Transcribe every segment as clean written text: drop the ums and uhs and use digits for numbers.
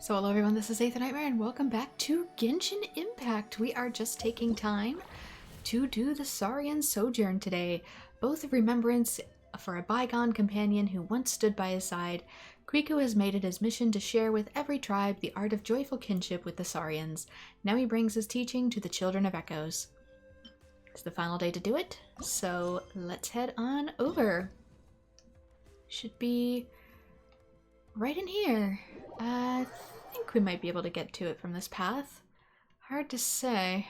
So hello everyone, this is AetherNightmare and welcome back to Genshin Impact. We are just taking time to do the Saurian Sojourn today, both of remembrance for a bygone companion who once stood by his side. Quiku has made it his mission to share with every tribe the art of joyful kinship with the Saurians. Now he brings his teaching to the Children of Echoes. It's the final day to do it, so let's head on over. Should be right in here. I think we might be able to get to it from this path. Hard to say.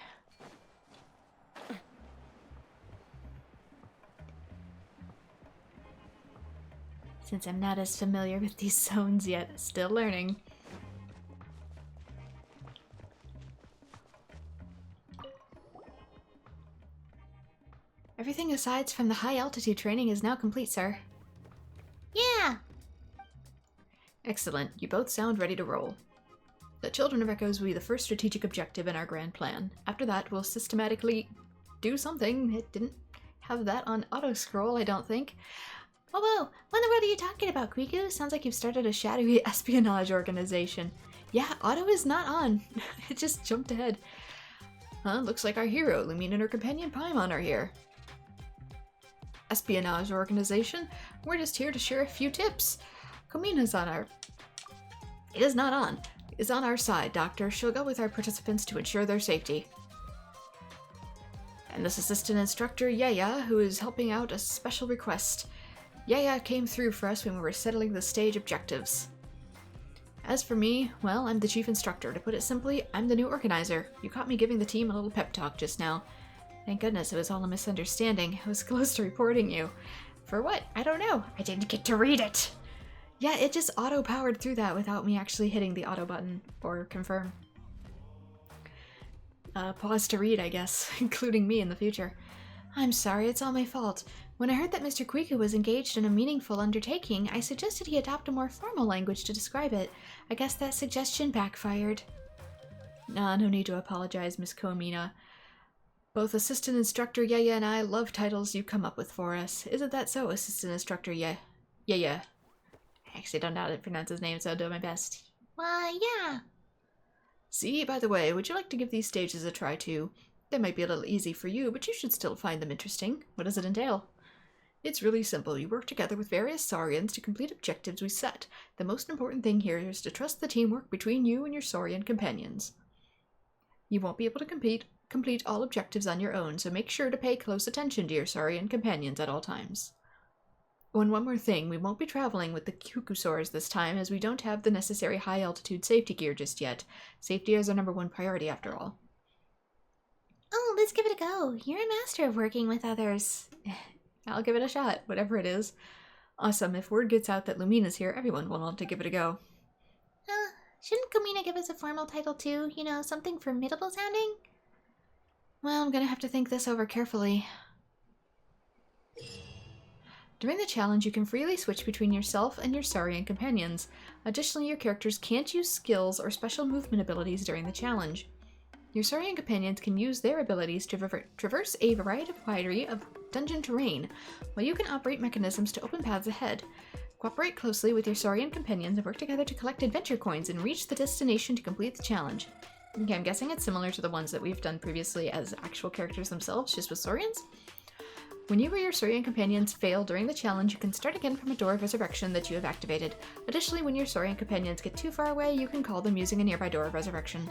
Since I'm not as familiar with these zones yet, still learning. Everything aside from the high altitude training is now complete, sir. Yeah! Excellent. You both sound ready to roll. The Children of Echoes will be the first strategic objective in our grand plan. After that, we'll systematically do something. It didn't have that on auto-scroll, I don't think. Whoa, what in the world are you talking about, Quiku? Sounds like you've started a shadowy espionage organization. Yeah, auto is not on. It just jumped ahead. Huh, looks like our hero, Lumine and her companion Paimon are here. Espionage organization? We're just here to share a few tips. Komina's on our... It is not on. Is on our side, Doctor. She'll go with our participants to ensure their safety. And this assistant instructor, Yaya, who is helping out a special request. Yaya came through for us when we were settling the stage objectives. As for me, well, I'm the chief instructor. To put it simply, I'm the new organizer. You caught me giving the team a little pep talk just now. Thank goodness it was all a misunderstanding. I was close to reporting you. For what? I don't know. I didn't get to read it. Yeah, it just auto-powered through that without me actually hitting the auto button, or confirm. Pause to read, I guess, including me in the future. I'm sorry, it's all my fault. When I heard that Mr. Quiku was engaged in a meaningful undertaking, I suggested he adopt a more formal language to describe it. I guess that suggestion backfired. Nah, no need to apologize, Miss Komina. Both Assistant Instructor Yaya and I love titles you come up with for us. Isn't that so, Assistant Instructor Yaya? I actually don't know how to pronounce his name, so I'll do my best. Why, yeah. See, by the way, would you like to give these stages a try too? They might be a little easy for you, but you should still find them interesting. What does it entail? It's really simple. You work together with various Saurians to complete objectives we set. The most important thing here is to trust the teamwork between you and your Saurian companions. You won't be able to complete all objectives on your own, so make sure to pay close attention to your Saurian companions at all times. Oh, and one more thing, we won't be traveling with the Kukusaurs this time as we don't have the necessary high-altitude safety gear just yet. Safety is our #1 priority after all. Oh, let's give it a go. You're a master of working with others. I'll give it a shot, whatever it is. Awesome, if word gets out that Lumina's here, everyone will want to give it a go. Shouldn't Komina give us a formal title too? You know, something formidable sounding? Well, I'm gonna have to think this over carefully. During the challenge, you can freely switch between yourself and your Saurian companions. Additionally, your characters can't use skills or special movement abilities during the challenge. Your Saurian companions can use their abilities to traverse a variety of dungeon terrain, while you can operate mechanisms to open paths ahead. Cooperate closely with your Saurian companions and work together to collect adventure coins and reach the destination to complete the challenge. Okay, I'm guessing it's similar to the ones that we've done previously as actual characters themselves, just with Saurians. When you or your Saurian companions fail during the challenge, you can start again from a door of resurrection that you have activated. Additionally, when your Saurian companions get too far away, you can call them using a nearby door of resurrection.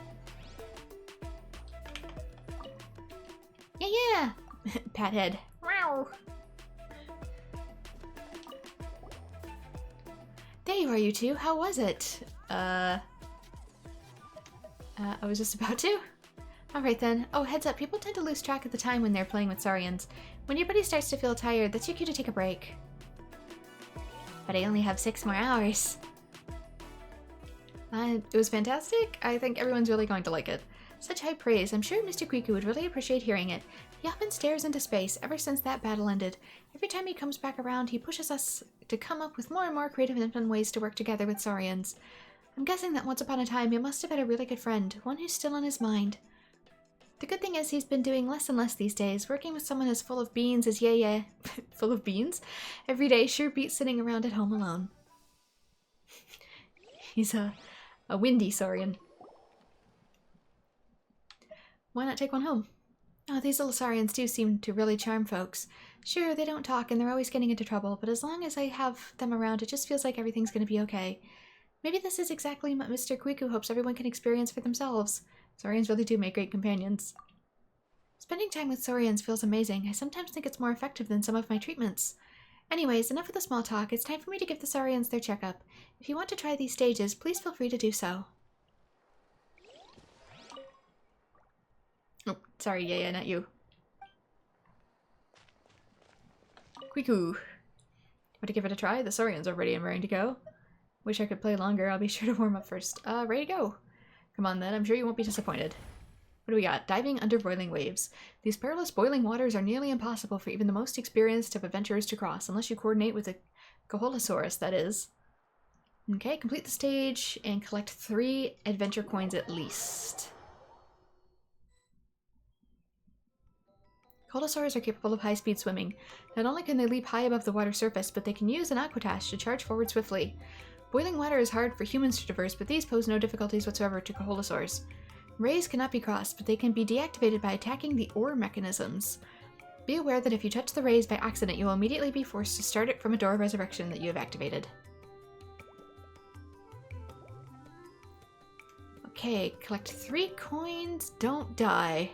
Yeah! Pat head. Wow! There you are, you two. How was it? I was just about to. Alright then. Oh, heads up, people tend to lose track of the time when they're playing with Saurians. When your buddy starts to feel tired, that's your cue to take a break. But I only have 6 more hours. It was fantastic. I think everyone's really going to like it. Such high praise. I'm sure Mr. Quiku would really appreciate hearing it. He often stares into space ever since that battle ended. Every time he comes back around, he pushes us to come up with more and more creative and fun ways to work together with Saurians. I'm guessing that once upon a time, you must have had a really good friend, one who's still on his mind. The good thing is he's been doing less and less these days. Working with someone as full of beans as Yaya, full of beans, every day sure beats sitting around at home alone. He's a A windy Saurian. Why not take one home? Oh, these little Saurians do seem to really charm folks. Sure, they don't talk and they're always getting into trouble, but as long as I have them around, it just feels like everything's gonna be okay. Maybe this is exactly what Mr. Quiku hopes everyone can experience for themselves. Saurians really do make great companions. Spending time with Saurians feels amazing. I sometimes think it's more effective than some of my treatments. Anyways, enough of the small talk. It's time for me to give the Saurians their checkup. If you want to try these stages, please feel free to do so. Oh, sorry, yeah, not you. Quiku. Want to give it a try? The Saurians are ready and raring to go. Wish I could play longer. I'll be sure to warm up first. Ready to go. Come on then, I'm sure you won't be disappointed. What do we got? Diving under boiling waves. These perilous boiling waters are nearly impossible for even the most experienced of adventurers to cross, unless you coordinate with a Coholosaurus, that is. Okay, complete the stage and collect 3 adventure coins at least. Coholosaurs are capable of high-speed swimming. Not only can they leap high above the water surface, but they can use an aquatash to charge forward swiftly. Boiling water is hard for humans to traverse, but these pose no difficulties whatsoever to Coholosaurs. Rays cannot be crossed, but they can be deactivated by attacking the ore mechanisms. Be aware that if you touch the rays by accident, you will immediately be forced to start it from a door of resurrection that you have activated. Okay, collect 3 coins, don't die.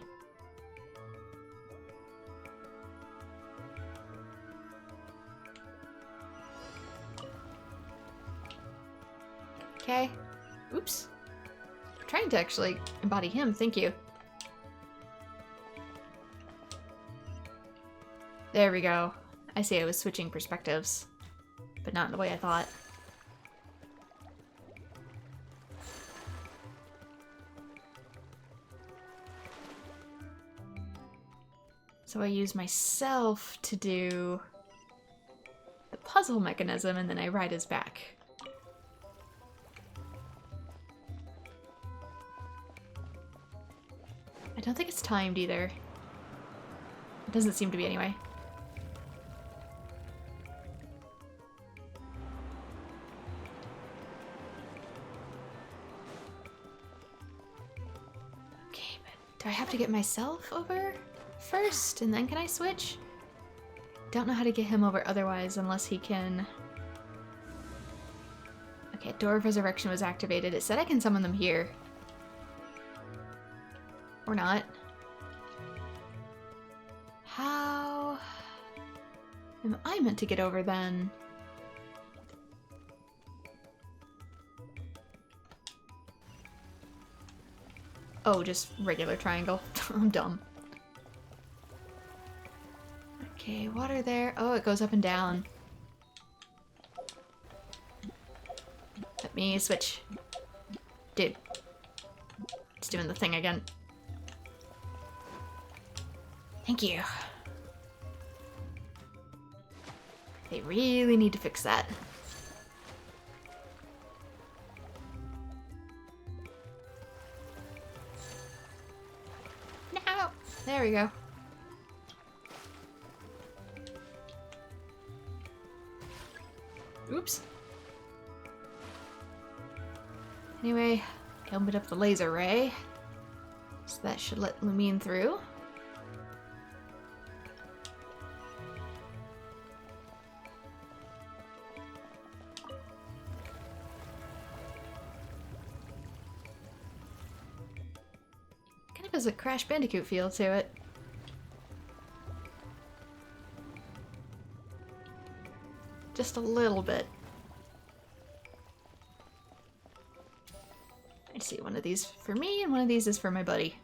Okay. Oops. I'm trying to actually embody him, thank you. There we go. I see I was switching perspectives, but not in the way I thought. So I use myself to do the puzzle mechanism and then I ride his back. I don't think it's timed either. It doesn't seem to be anyway. Okay, but do I have to get myself over first and then can I switch? Don't know how to get him over otherwise unless he can... Okay, Door of Resurrection was activated. It said I can summon them here. Or not. How am I meant to get over then? Oh, just regular triangle. I'm dumb. Okay, water there. Oh, it goes up and down. Let me switch. Dude. It's doing the thing again. Thank you. They really need to fix that. No! There we go. Oops. Anyway, I opened up the laser ray. So that should let Lumine through. Has a Crash Bandicoot feel to it. Just a little bit. I see one of these for me and one of these is for my buddy.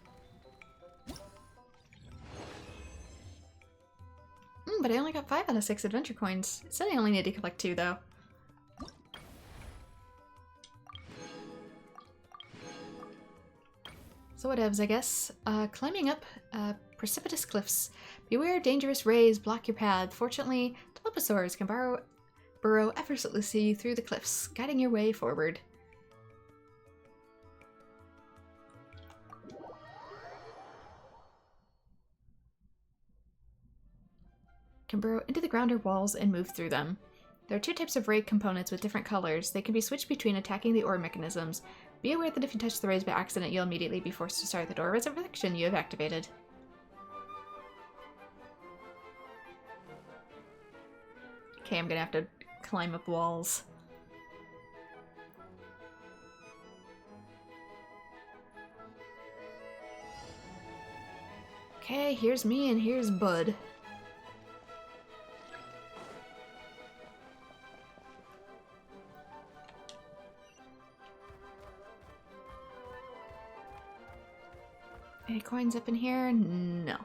But I only got 5 out of 6 adventure coins. It said I only need to collect 2 though. So whatevs, I guess. Climbing up precipitous cliffs. Beware dangerous rays block your path. Fortunately, Dilophosaurs can burrow effortlessly through the cliffs, guiding your way forward. Can burrow into the ground or walls and move through them. There are two types of ray components with different colors. They can be switched between attacking the ore mechanisms. Be aware that if you touch the rays by accident, you'll immediately be forced to start the door resurrection you have activated. Okay, I'm gonna have to climb up walls. Okay, here's me and here's Bud. Any coins up in here? No.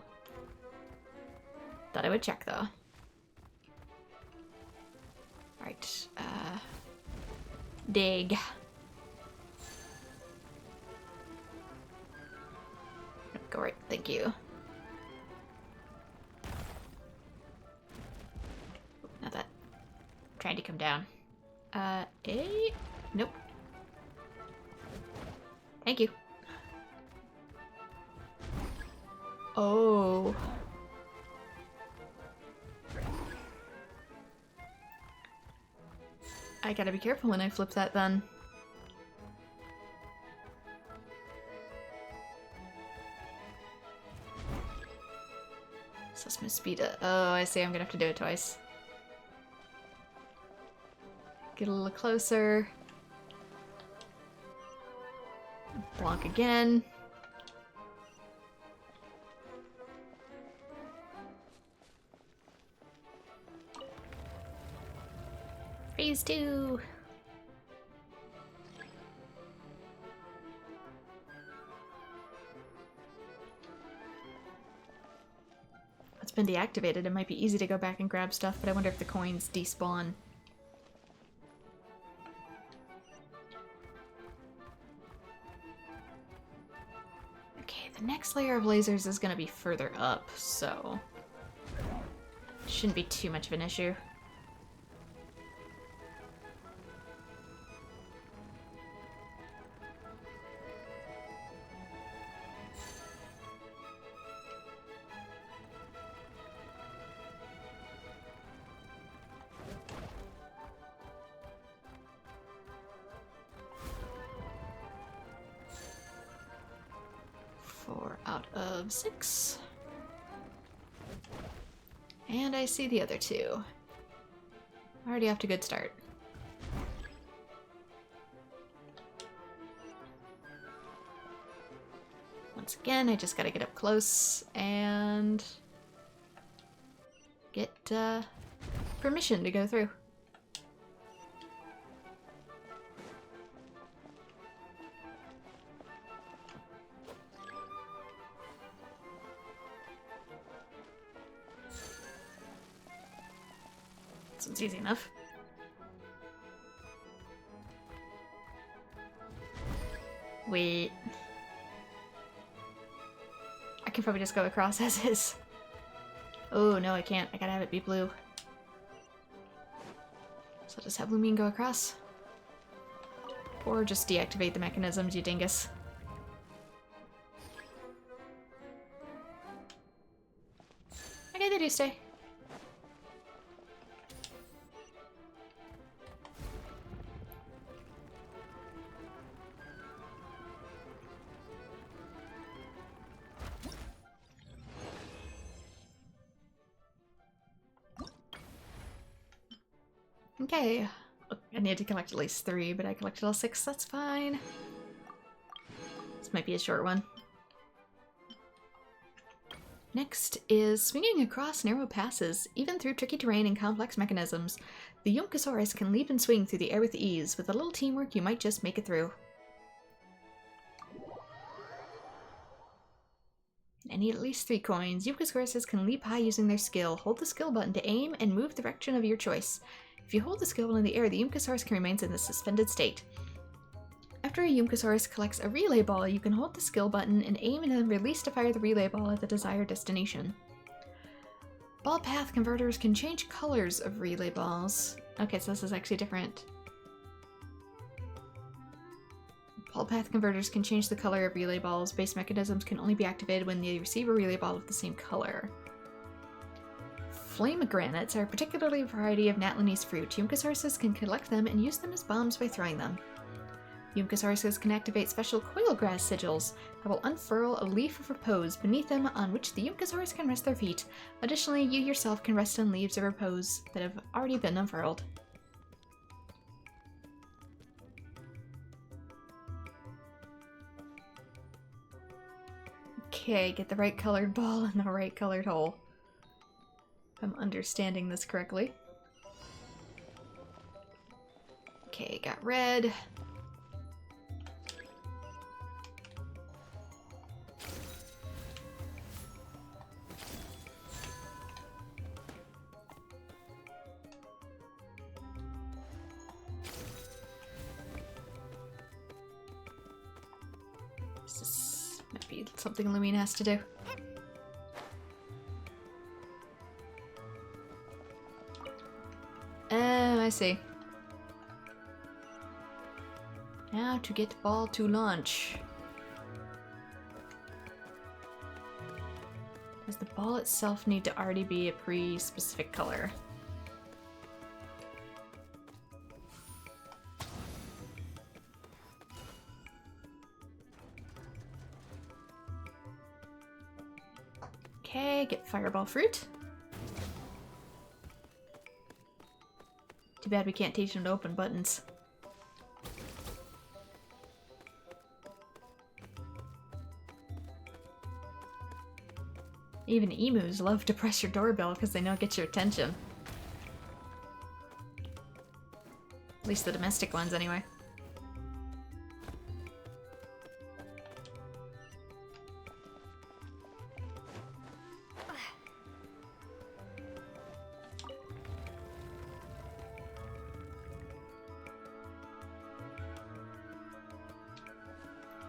Thought I would check though. Alright, dig. Nope, go right, thank you. Not that. Trying to come down. Nope. Thank you. Oh. I gotta be careful when I flip that then. Assessment speed. Oh, I see. I'm gonna have to do it twice. Get a little closer. Block again. Phase 2! It's been deactivated. It might be easy to go back and grab stuff, but I wonder if the coins despawn. Okay, the next layer of lasers is going to be further up, so shouldn't be too much of an issue. Out of 6. And I see the other 2. Already off to a good start. Once again, I just gotta get up close and get permission to go through. It's easy enough. Wait. I can probably just go across as is. Oh, no, I can't. I gotta have it be blue. So I'll just have Lumine go across. Or just deactivate the mechanisms, you dingus. Okay, they do stay. Okay, I need to collect at least 3, but I collected all 6, that's fine. This might be a short one. Next is swinging across narrow passes. Even through tricky terrain and complex mechanisms, the Yunkasaurus can leap and swing through the air with ease. With a little teamwork, you might just make it through. I need at least 3 coins. Yunkasaurus can leap high using their skill. Hold the skill button to aim and move the direction of your choice. If you hold the skill button in the air, the Yunkasaurus can remain in the suspended state. After a Yunkasaurus collects a relay ball, you can hold the skill button and aim and then release to fire the relay ball at the desired destination. Ball path converters can change colors of relay balls. Okay, so this is actually different. Ball path converters can change the color of relay balls. Base mechanisms can only be activated when they receive a relay ball with the same color. flame granites are a particularly variety of Natlanese fruit. Yumkasauruses can collect them and use them as bombs by throwing them. Yumkasauruses can activate special coil grass sigils that will unfurl a leaf of repose beneath them on which the Yumkasaurus can rest their feet. Additionally, you yourself can rest on leaves of repose that have already been unfurled. Okay, get the right colored ball in the right colored hole. If I'm understanding this correctly. Okay, got red. This might be something Lumine has to do. Oh, I see. Now to get ball to launch. Does the ball itself need to already be a pre-specific color? Okay, get fireball fruit. Too bad we can't teach them to open buttons. Even emus love to press your doorbell because they know it gets your attention. At least the domestic ones, anyway.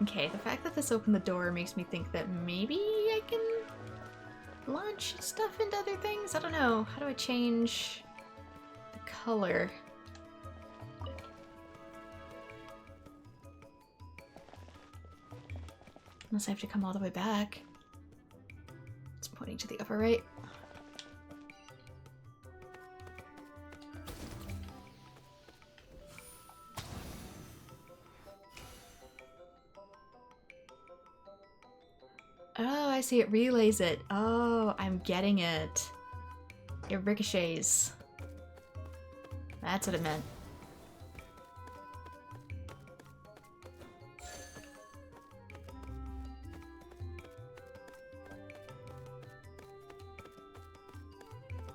Okay, the fact that this opened the door makes me think that maybe I can launch stuff into other things? I don't know. How do I change the color? Unless I have to come all the way back. It's pointing to the upper right. Oh, I see. It relays it. Oh, I'm getting it. It ricochets. That's what it meant.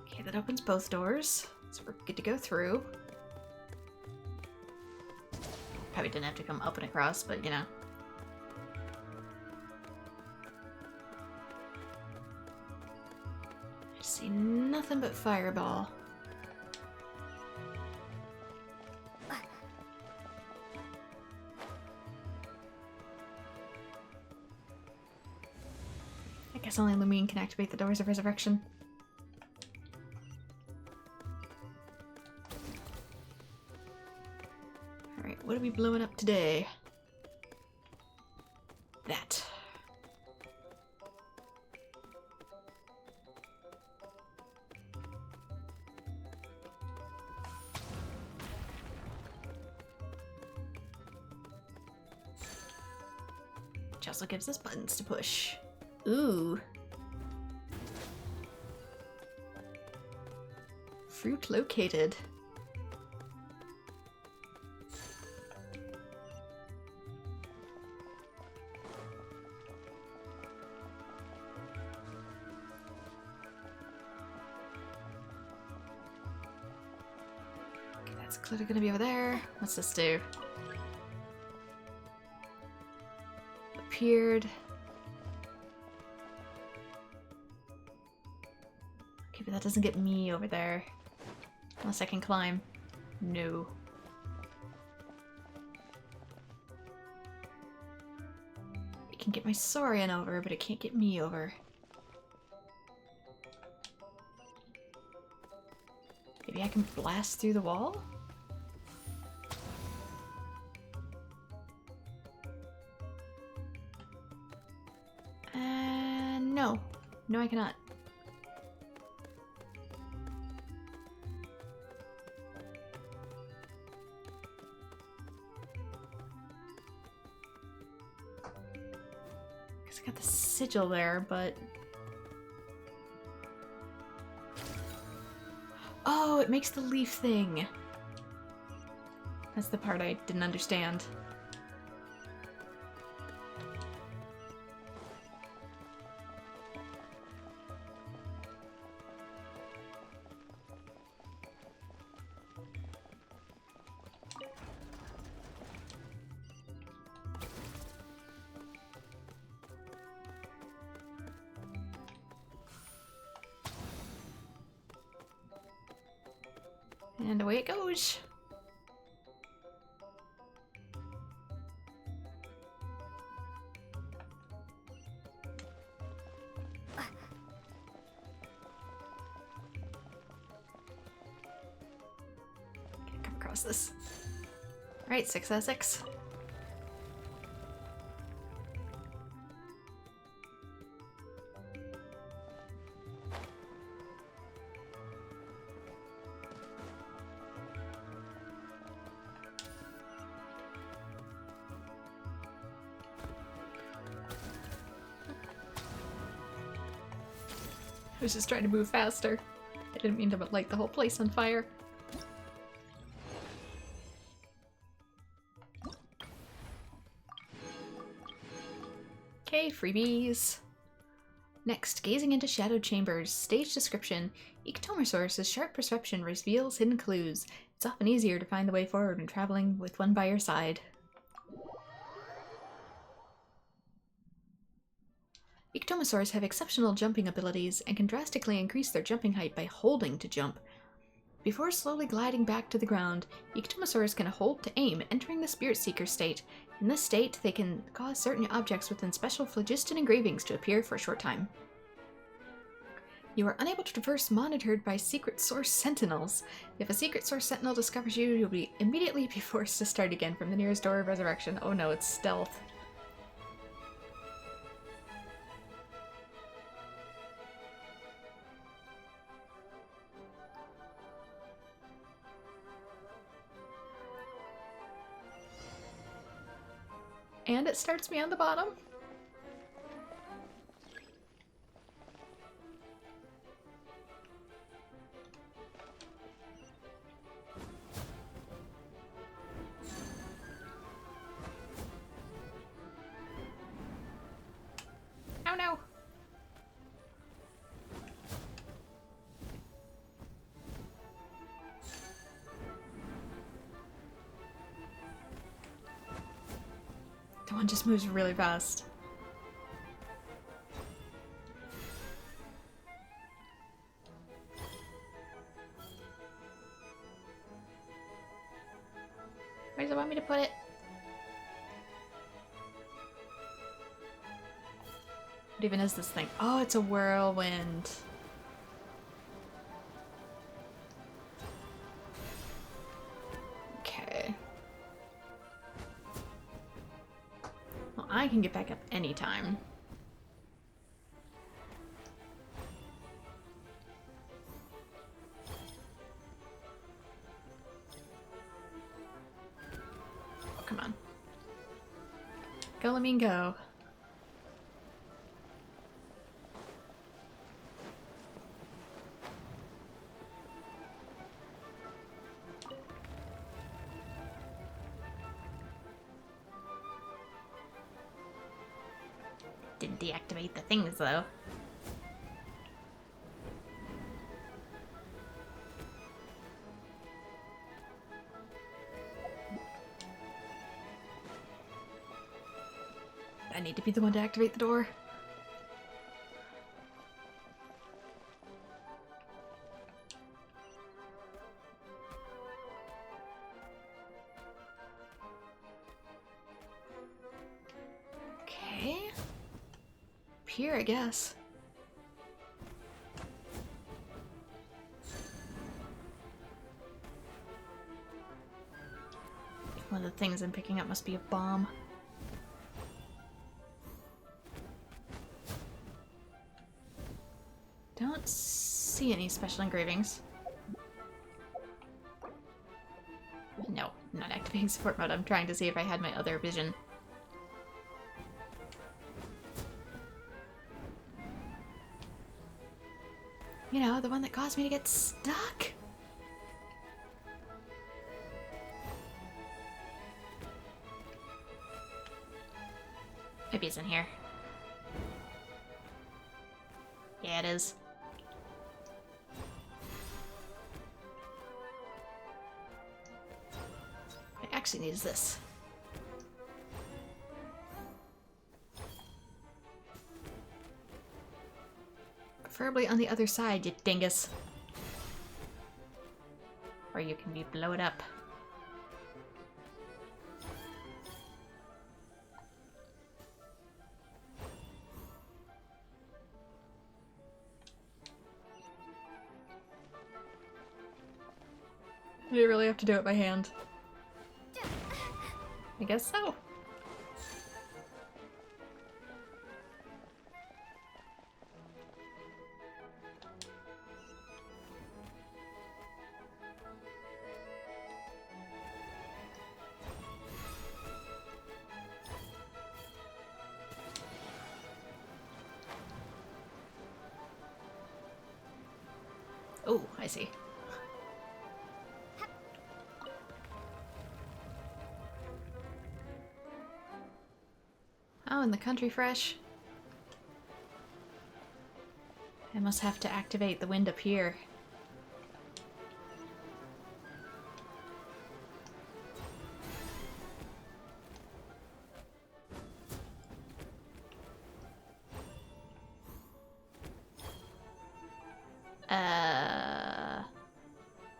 Okay, that opens both doors. So we're good to go through. Probably didn't have to come up and across, but you know. See nothing but fireball. I guess only Lumine can activate the Doors of Resurrection. Alright, what are we blowing up today? That. Which also gives us buttons to push. Ooh. Fruit located. Okay, that's clearly gonna be over there. What's this do? Appeared. Okay, but that doesn't get me over there. Unless I can climb. No. It can get my Saurian over, but it can't get me over. Maybe I can blast through the wall? No. No, I cannot. It's got the sigil there, but... Oh, it makes the leaf thing. That's the part I didn't understand. And away it goes. Can't come across this. Alright, 6 out of 6. I was just trying to move faster. I didn't mean to light the whole place on fire. Okay, freebies. Next, gazing into shadowed chambers. Stage description. Ectomosaurus' sharp perception reveals hidden clues. It's often easier to find the way forward when traveling with one by your side. Ectomosaurs have exceptional jumping abilities and can drastically increase their jumping height by holding to jump. Before slowly gliding back to the ground, Ectomosaurs can hold to aim, entering the Spirit Seeker state. In this state, they can cause certain objects within special phlogiston engravings to appear for a short time. You are unable to traverse monitored by Secret Source Sentinels. If a Secret Source Sentinel discovers you, you'll immediately be forced to start again from the nearest door of resurrection. Oh no, it's stealth. And it starts me on the bottom. Oh no! The one just moves really fast. Where does it want me to put it? What even is this thing? Oh, it's a whirlwind. Okay. Well, I can get back up anytime. Oh, come on. Go, let me go. Didn't deactivate the things, though. I need to be the one to activate the door. Okay. Here, I guess. One of the things I'm picking up must be a bomb. Don't see any special engravings. No, I'm not activating support mode. I'm trying to see if I had my other vision. You know, the one that caused me to get stuck. Maybe it's in here. Yeah, it is. I actually need this. Preferably on the other side, you dingus. Or you can be blowed up. Do you really have to do it by hand? I guess so. Oh, I see. Oh, and the country fresh. I must have to activate the wind up here.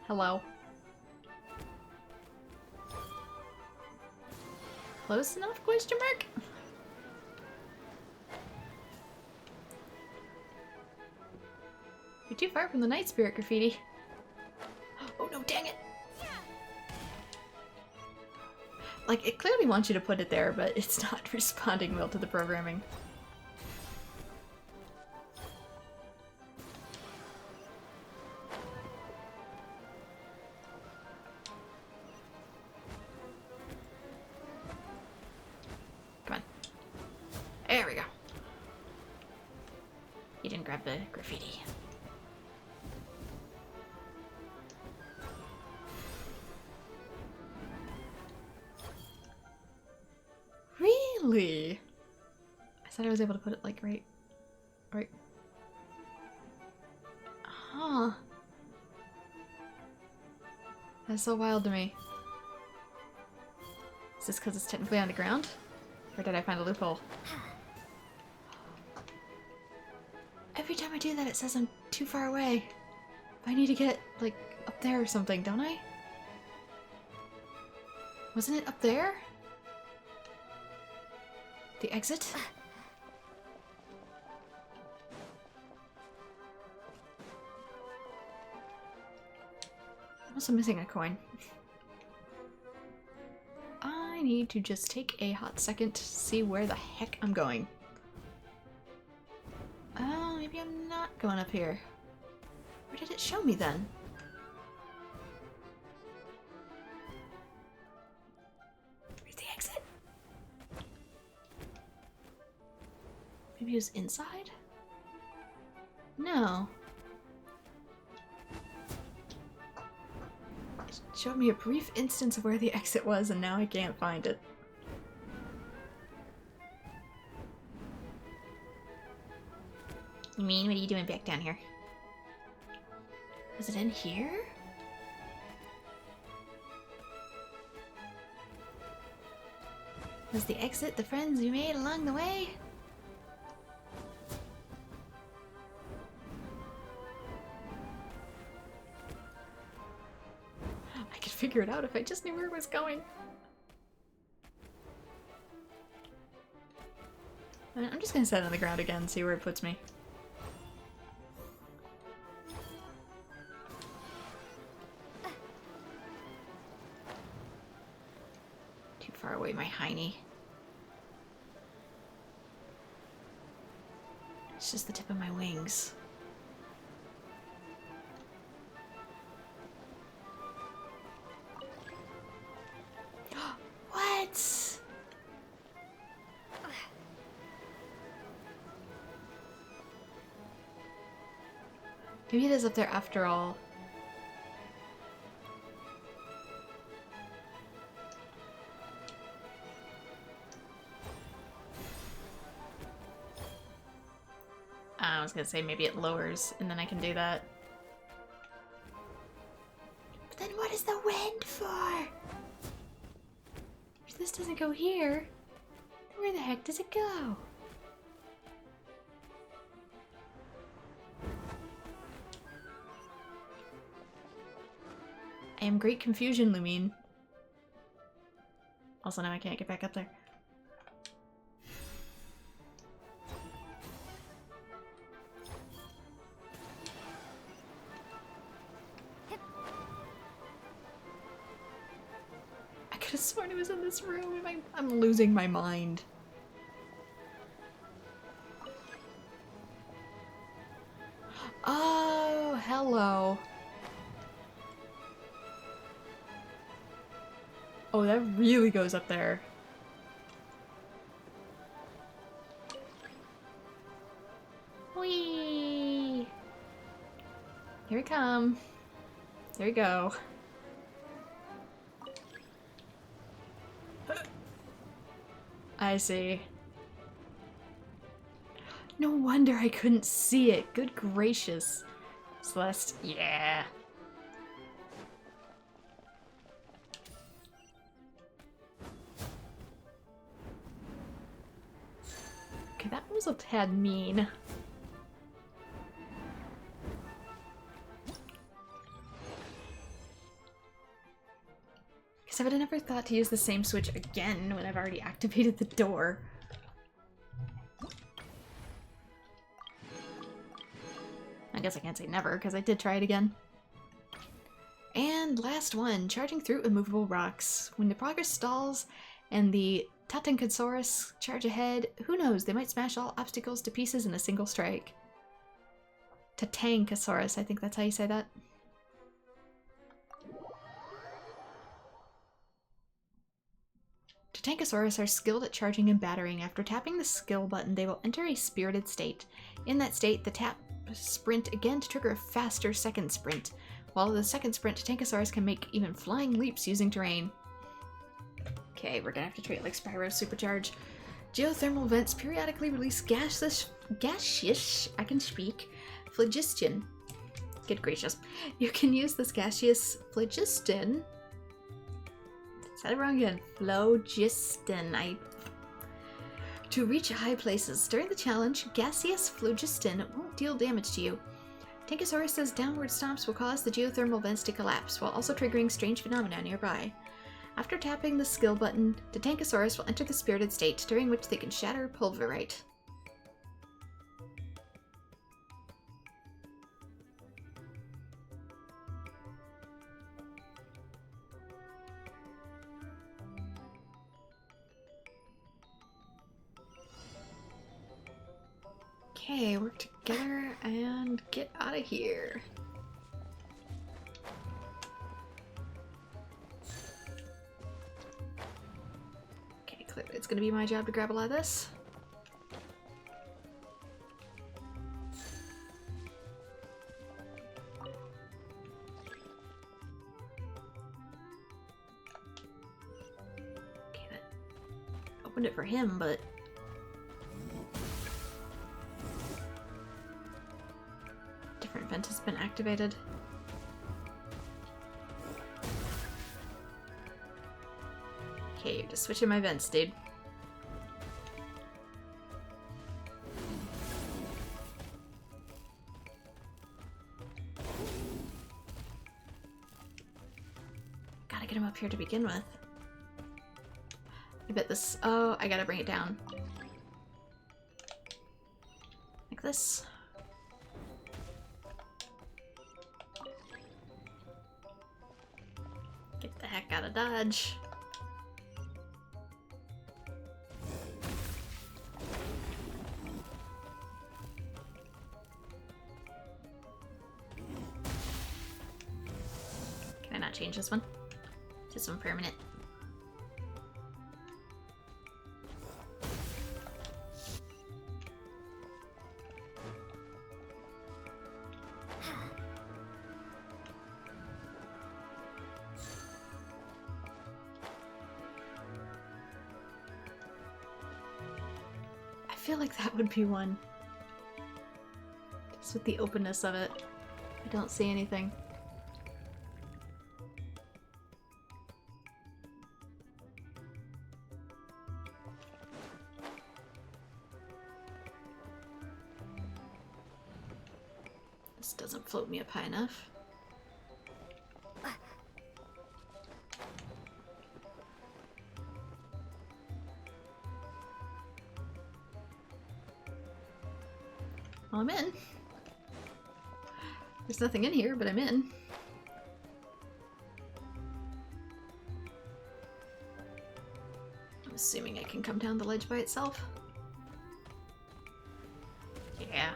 Hello. Close enough, question mark? You're too far from the night spirit graffiti. Oh no, dang it! Like, it clearly wants you to put it there, but it's not responding well to the programming. Come on. There we go. You didn't grab the graffiti. Really? I thought I was able to put it like right. Huh. That's so wild to me. Is this because it's technically on the ground? Or did I find a loophole? Every time I do that, it says I'm too far away. I need to get, like, up there or something, don't I? Wasn't it up there? The exit? I'm also missing a coin. I need to just take a hot second to see where the heck I'm going. Oh, maybe I'm not going up here. Where did it show me then? Where's the exit? Maybe it was inside? No. It showed me a brief instance of where the exit was, and now I can't find it. You mean, what are you doing back down here? Was it in here? Was the exit the friends we made along the way? I could figure it out if I just knew where it was going. I'm just gonna set it on the ground again and see where it puts me. Too far away, my hiney. It's just the tip of my wings. What? Maybe it is up there after all. I was gonna say maybe it lowers, and then I can do that. But then what is the wind for? If this doesn't go here, then where the heck does it go? I am great confusion, Lumine. Also, now I can't get back up there. I could have sworn it was in this room. I'm losing my mind. Oh, hello. Oh, that really goes up there. Whee! Here we come. There we go. I see. No wonder I couldn't see it. Good gracious. Celeste, yeah. Okay, that was a tad mean. Because I would have never thought to use the same switch again when I've already activated the door. I guess I can't say never, because I did try it again. And last one, charging through immovable rocks. When the progress stalls and the Tatankasaurus charge ahead, who knows, they might smash all obstacles to pieces in a single strike. Tatankasaurus, I think that's how you say that. Tatankasaurus are skilled at charging and battering. After tapping the skill button, they will enter a spirited state. In that state, the tap sprint again to trigger a faster second sprint. While the second sprint, Tatankasaurus can make even flying leaps using terrain. Okay, we're gonna have to treat it like Spyro Supercharge. Geothermal vents periodically release gaseous, I can speak, phlogiston. Good gracious. You can use this gaseous phlogiston. Said it wrong again. Phlogiston. To reach high places. During the challenge, gaseous phlogiston won't deal damage to you. Tankosaurus's downward stomps will cause the geothermal vents to collapse, while also triggering strange phenomena nearby. After tapping the skill button, the Tankosaurus will enter the spirited state, during which they can shatter pulverite. Okay, work together and get out of here. Okay, clearly it's gonna be my job to grab a lot of this. Okay, that opened it for him, but vent has been activated. Okay, you're just switching my vents, dude. Gotta get him up here to begin with. I bet this... Oh, I gotta bring it down. Like this. Get the heck out of Dodge. Can I not change this one? This one permanent. feel like that would be one. Just with the openness of it. I don't see anything. This doesn't float me up high enough. Well, I'm in. There's nothing in here, but I'm in. I'm assuming I can come down the ledge by itself. Yeah.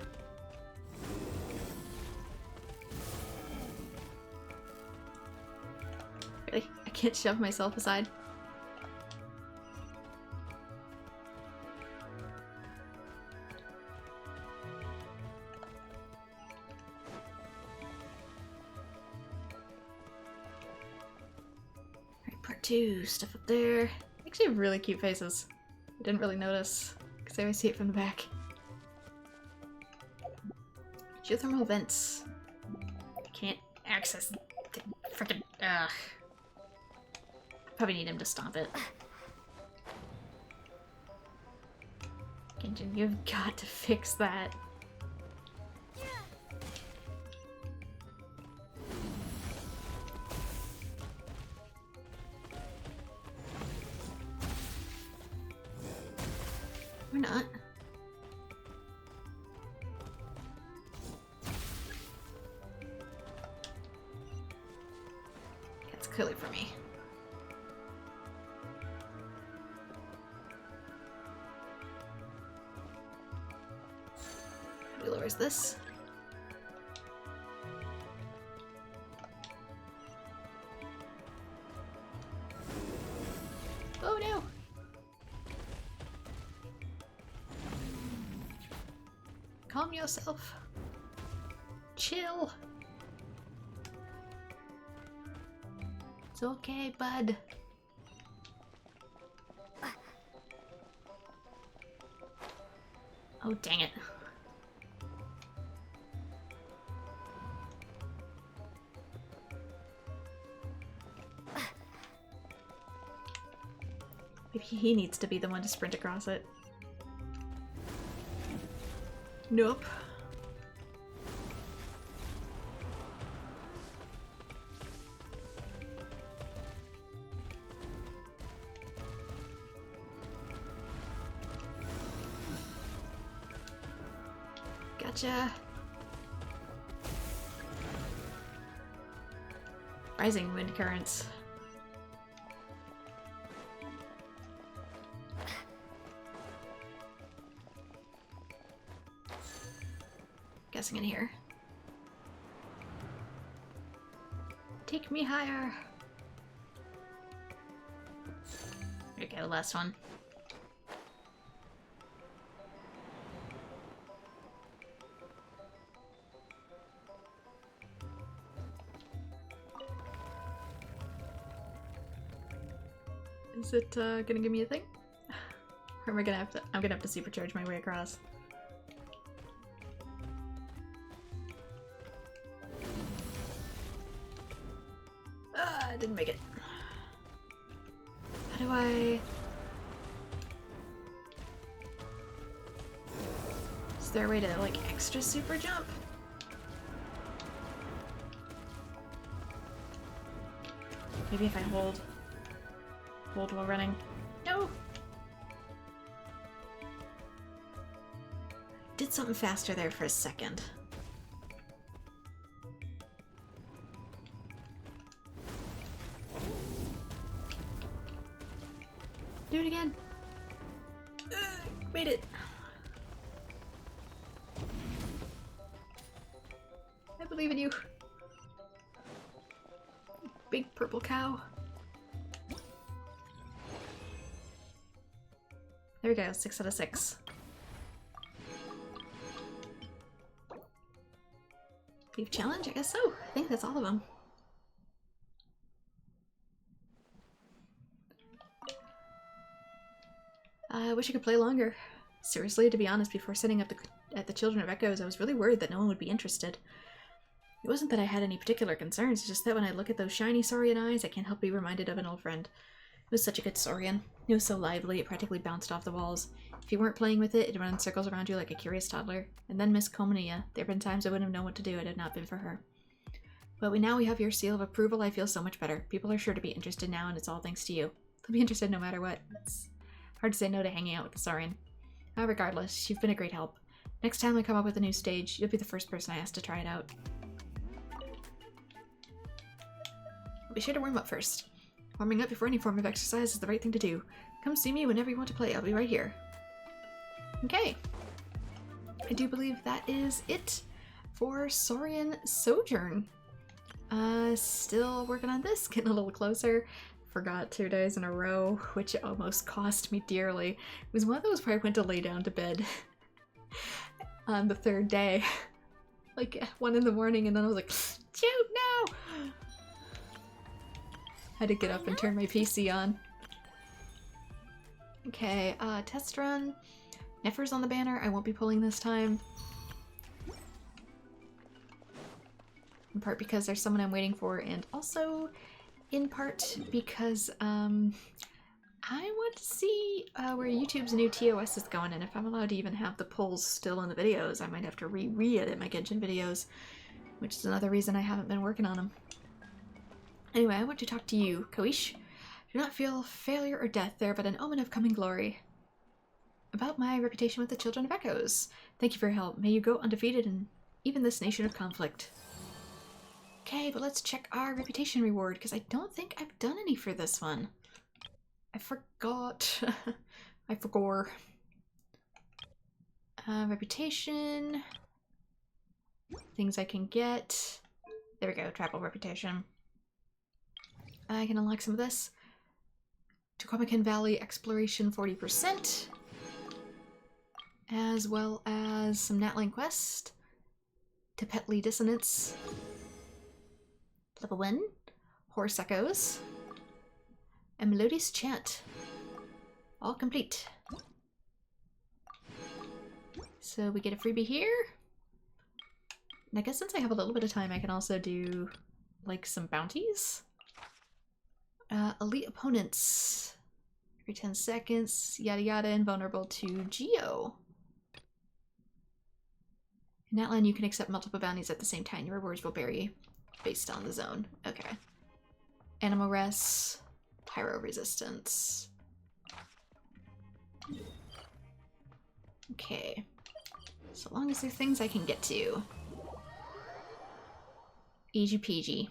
Really? I can't shove myself aside. Part 2, stuff up there. Actually have really cute faces. I didn't really notice, because I always see it from the back. Geothermal vents. I can't access the frickin'... Probably need him to stomp it. Genshin, you've got to fix that. Or not. It's clearly for me. Who lowers this? Oh no! Calm yourself. Chill. It's okay, bud. Oh, dang it. Maybe he needs to be the one to sprint across it. Nope. Gotcha. Rising wind currents. Guessing in here. Take me higher. Here we go, last one. Is it gonna give me a thing? Or am I gonna have to? I'm gonna have to supercharge my way across. I didn't make it. How do I... Is there a way to, like, extra super jump? Maybe if I hold while running. No! Did something faster there for a second. Do it again. Made it. I believe in you. Big purple cow. There we go, 6 out of 6. Leave challenge? I guess so. I think that's all of them. I wish I could play longer. Seriously, to be honest, before setting up at the Children of Echoes, I was really worried that no one would be interested. It wasn't that I had any particular concerns, it's just that when I look at those shiny Saurian eyes, I can't help be reminded of an old friend. It was such a good Saurian. It was so lively, it practically bounced off the walls. If you weren't playing with it, it'd run in circles around you like a curious toddler. And then Miss Comania. There have been times I wouldn't have known what to do had it not been for her. But now we have your seal of approval, I feel so much better. People are sure to be interested now, and it's all thanks to you. They'll be interested no matter what. It's hard to say no to hanging out with the Saurian. Regardless, you've been a great help. Next time I come up with a new stage, you'll be the first person I ask to try it out. Be sure to warm up first. Warming up before any form of exercise is the right thing to do. Come see me whenever you want to play, I'll be right here. Okay. I do believe that is it for Saurian Sojourn. Still working on this, getting a little closer. Forgot 2 days in a row, which almost cost me dearly. It was one of those where I went to lay down to bed on the 3rd day. Like 1 in the morning, and then I was like, shoot, no! Had to get up and turn my PC on. Okay, test run. Nefer's on the banner. I won't be pulling this time. In part because there's someone I'm waiting for, and also in part because I want to see where YouTube's new TOS is going, and if I'm allowed to even have the polls still in the videos, I might have to re-edit my Genshin videos, which is another reason I haven't been working on them. Anyway, I want to talk to you, Koish. Do not feel failure or death there, but an omen of coming glory. About my reputation with the Children of Echoes. Thank you for your help. May you go undefeated in even this nation of conflict. Okay, but let's check our reputation reward, because I don't think I've done any for this one. I forgot. I forgot. Reputation. Things I can get. There we go, travel reputation. I can unlock some of this. Tukwamakan Valley exploration 40%. As well as some Natling quest. Tepetli Dissonance. Level 1. Horse Echoes. And Melodious Chant. All complete. So we get a freebie here. And I guess since I have a little bit of time, I can also do like some bounties. Elite opponents. Every 10 seconds, yada yada, invulnerable to Geo. In that line, you can accept multiple bounties at the same time. Your rewards will vary based on the zone. Okay. Animal Res, Pyro Resistance. Okay. So long as there are things I can get to. Easy peasy.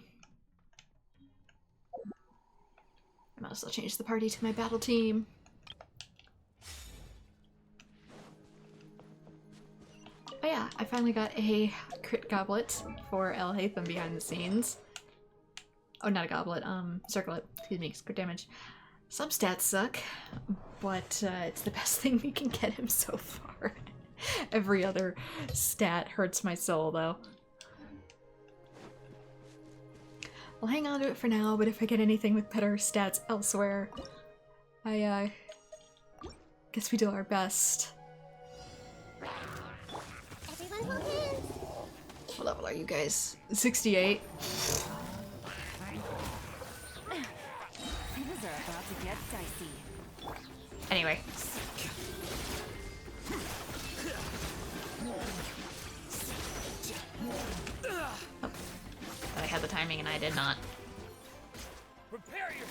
I might as well change the party to my battle team. Oh yeah, I finally got a crit goblet for El Hatham behind the scenes. Oh, not a goblet, circlet. Excuse me, crit damage. Some stats suck, but it's the best thing we can get him so far. Every other stat hurts my soul, though. I'll hang on to it for now, but if I get anything with better stats elsewhere, I guess we do our best. Everyone hold hands. What level are you guys? 68? Things are about to get dicey. Anyway. Oh. But I had the timing and I did not.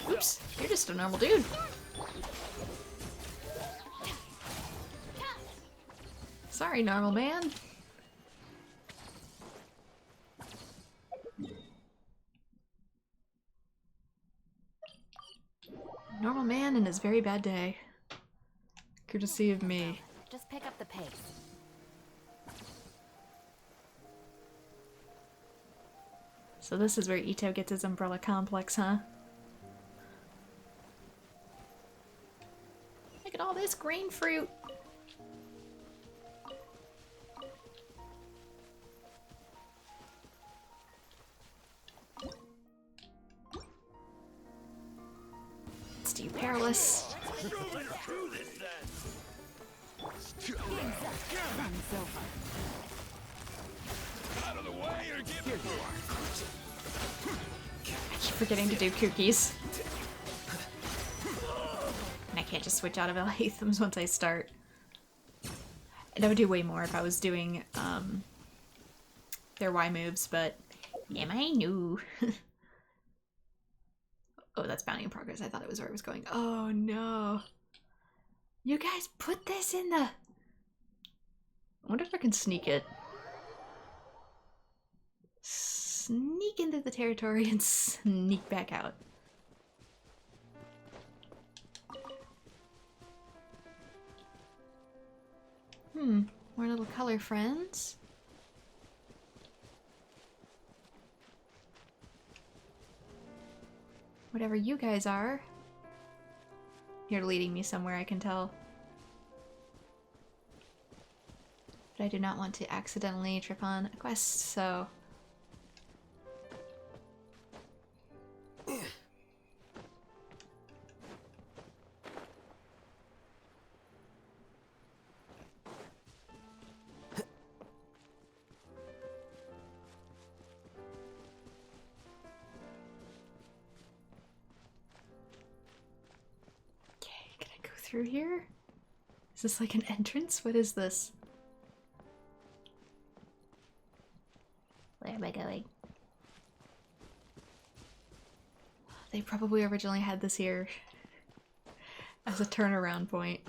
Oops, you're just a normal dude. Sorry, normal man. Normal man and his very bad day. Courtesy of me. Just pick up the pace. So this is where Ito gets his umbrella complex, huh? Look at all this green fruit! It's too perilous. Game's up. Fun's over. Out of the way or get Here you are. I keep forgetting to do cookies. And I can't just switch out of algorithms once I start. And I would do way more if I was doing their Y moves, but am I new? Oh, that's bounty in progress. I thought it was where it was going. Oh no. You guys put this in the... I wonder if I can sneak it. Sneak into the territory and sneak back out. More little color friends. Whatever you guys are. You're leading me somewhere, I can tell. But I do not want to accidentally trip on a quest, so... Through here? Is this like an entrance? What is this? Where am I going? They probably originally had this here as a turnaround point.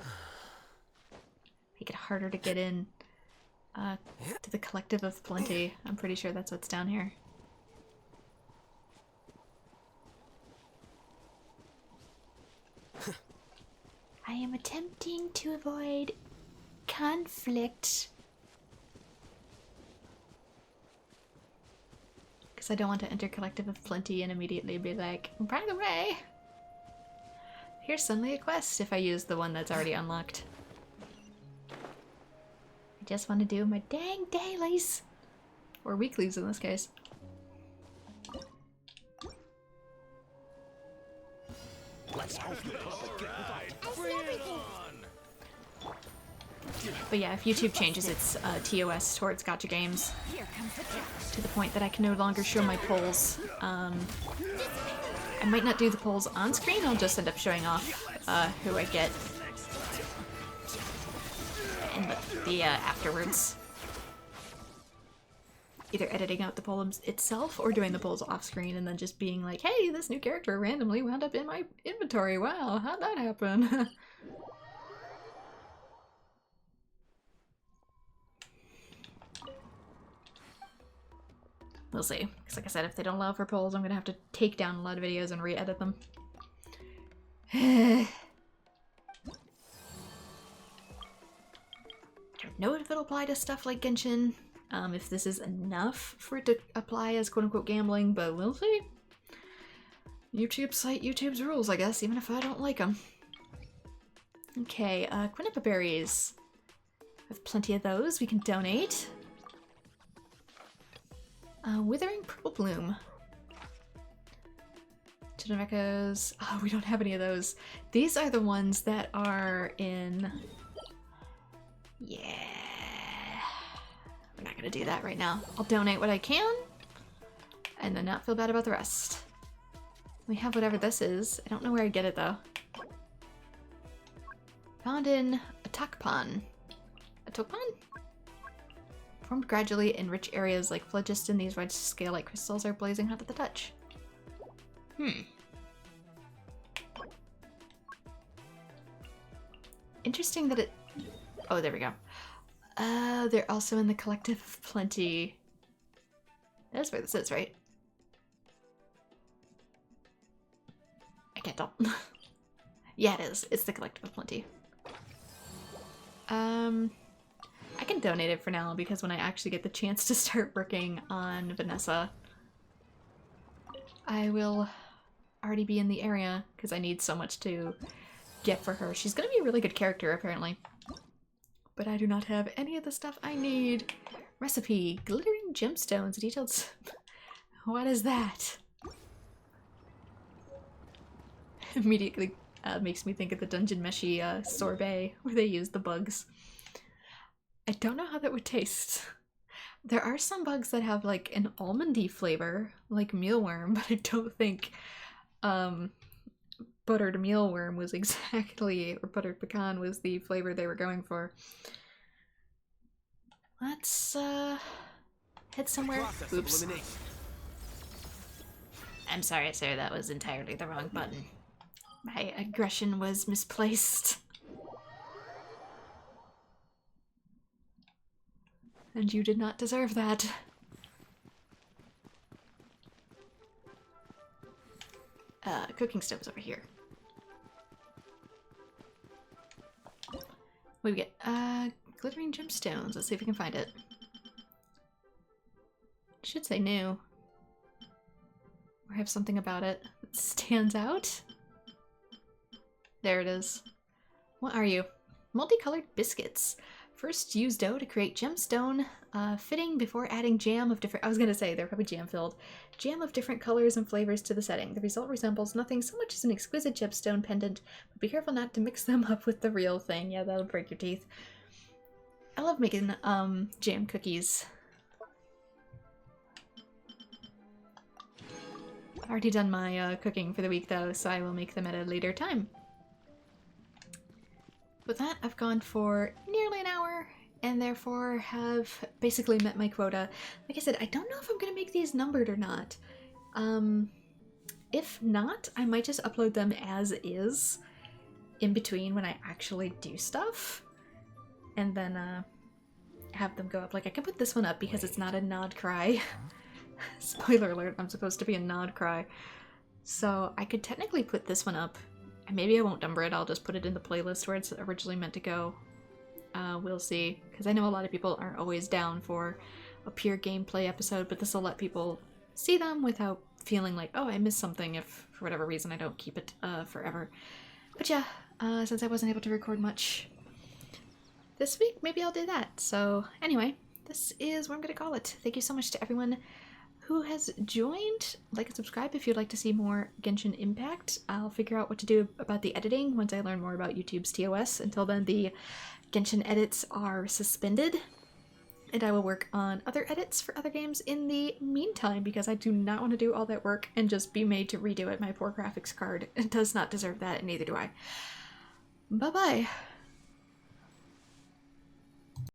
Make it harder to get in to the Collective of Plenty. I'm pretty sure that's what's down here. I am attempting to avoid conflict. Because I don't want to enter Collective of Plenty and immediately be like, by the way, here's suddenly a quest if I use the one that's already unlocked. I just want to do my dang dailies. Or weeklies in this case. Let's hope you put the But yeah, if YouTube changes its TOS towards gacha games Here comes the catch. to the point that I can no longer show my polls, I might not do the polls on screen, I'll just end up showing off who I get in the afterwards. Either editing out the poll itself or doing the polls off screen and then just being like, hey, this new character randomly wound up in my inventory. Wow, how'd that happen? We'll see. Because like I said, if they don't allow for polls, I'm going to have to take down a lot of videos and re-edit them. Don't know if it'll apply to stuff like Genshin. If this is enough for it to apply as quote-unquote gambling, but we'll see. YouTube cite YouTube's rules, I guess, even if I don't like them. Okay, Quinnipa berries. I have plenty of those we can donate. Withering Purple Bloom. Children of Echoes. Oh, we don't have any of those. These are the ones that are in... Yeah. We're not gonna do that right now. I'll donate what I can, and then not feel bad about the rest. We have whatever this is. I don't know where I get it, though. Found in Atakpan. Atakpan? Formed gradually in rich areas like phlogiston, these red scale-like crystals are blazing hot at the touch. Interesting that it... Oh, there we go. They're also in the Collective of Plenty. That's where this is, right? I can't tell. Yeah, it is. It's the Collective of Plenty. I can donate it for now because when I actually get the chance to start working on Vanessa, I will already be in the area because I need so much to get for her. She's gonna be a really good character, apparently. But I do not have any of the stuff I need. Recipe, glittering gemstones, detailed... What is that? Immediately makes me think of the Dungeon Meshi sorbet where they use the bugs. I don't know how that would taste. There are some bugs that have like an almondy flavor, like mealworm, but I don't think buttered mealworm was exactly, or buttered pecan was the flavor they were going for. Let's head somewhere. Process of Oops. elimination. I'm sorry, sir, that was entirely the wrong button. My aggression was misplaced. And you did not deserve that. Cooking stove's over here. What do we get? Glittering gemstones. Let's see if we can find it. Should say new. Or have something about it that stands out. There it is. What are you? Multicolored biscuits. First, use dough to create gemstone fitting before adding jam of different... I was going to say, they're probably jam-filled. Jam of different colors and flavors to the setting. The result resembles nothing so much as an exquisite gemstone pendant, but be careful not to mix them up with the real thing. Yeah, that'll break your teeth. I love making jam cookies. I've already done my cooking for the week, though, so I will make them at a later time. With that, I've gone for nearly an hour, and therefore have basically met my quota. Like I said, I don't know if I'm going to make these numbered or not. If not, I might just upload them as is in between when I actually do stuff, and then have them go up. Like, I can put this one up because it's not a nod cry. Spoiler alert, I'm supposed to be a nod cry. So I could technically put this one up. And maybe I won't number it, I'll just put it in the playlist where it's originally meant to go. We'll see. Because I know a lot of people aren't always down for a pure gameplay episode, but this will let people see them without feeling like, oh, I missed something if, for whatever reason, I don't keep it forever. But yeah, since I wasn't able to record much this week, maybe I'll do that. So anyway, this is what I'm going to call it. Thank you so much to everyone who has joined. Like and subscribe if you'd like to see more Genshin Impact. I'll figure out what to do about the editing once I learn more about YouTube's TOS. Until then, the Genshin edits are suspended, and I will work on other edits for other games in the meantime, because I do not want to do all that work and just be made to redo it. My poor graphics card does not deserve that, and neither do I. Bye-bye.